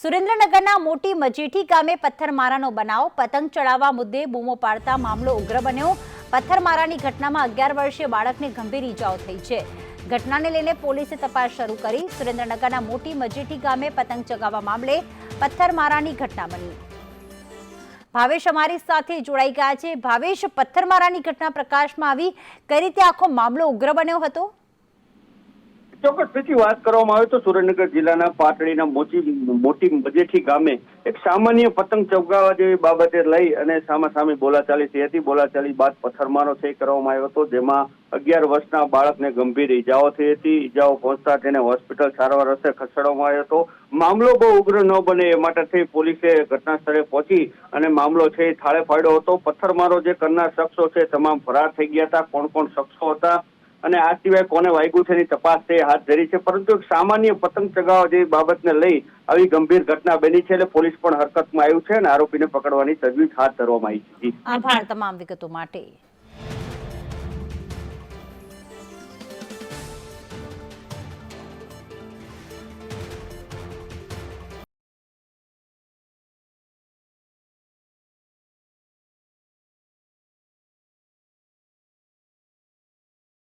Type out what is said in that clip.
સુરેન્દ્રનગરના મોટી મજીઠી ગામે પથ્થરમારાનો બનાવ, પતંગ ચડાવવા મુદ્દે બૂમો પાડતા મામલો ઉગ્ર બન્યો। પથ્થરમારાની ઘટનામાં 11 વર્ષીય બાળકને ગંભીર ઈજાઓ થઈ છે। ઘટનાને લઈને પોલીસે તપાસ શરૂ કરી। સુરેન્દ્રનગરના મોટી મજીઠી ગામે પતંગ ચગાવવા મામલે પથ્થરમારાની ઘટના બની। ભાવેશ અમારી સાથે જોડાઈ ગયા છે। ભાવેશ, પથ્થરમારાની ઘટના પ્રકાશમાં આવી, કઈ રીતે આખો મામલો ઉગ્ર બન્યો હતો? ચોક્કસથી વાત કરવામાં આવે તો સુરેન્દ્રનગર જિલ્લાના પાટડીના મોટી મજેઠી ગામે એક સામાન્ય પતંગ ચગાવવા જેવી બાબતે લઈ અને સામાસામી બોલાચાલી થઈ હતી। બોલાચાલી બાદ પથ્થરમારો કરવામાં આવ્યો હતો, જેમાં 11 વર્ષના બાળકને ગંભીર ઈજાઓ થઈ હતી। ઈજાઓ પહોંચતા તેને હોસ્પિટલ સારવાર અર્થે ખસેડવામાં આવ્યો હતો। મામલો બહુ ઉગ્ર ન બને એ માટે પોલીસે ઘટના સ્થળે પહોંચી અને મામલો છે એ થાળે પાડ્યો હતો। પથ્થરમારો જે કરનાર શખ્સો છે તમામ ફરાર થઈ ગયા હતા। કોણ કોણ શખ્સો હતા અને આ સિવાય કોને વાગ્યું છે એની તપાસ તે હાથ ધરી છે, પરંતુ એક સામાન્ય પતંગ ચગાવવા જેવી બાબતને લઈ આવી ગંભીર ઘટના બની છે, એટલે પોલીસ પણ હરકતમાં આવ્યું છે અને આરોપીને પકડવાની તજવીજ હાથ ધરવામાં આવી છે। આભાર તમામ વિગતો માટે।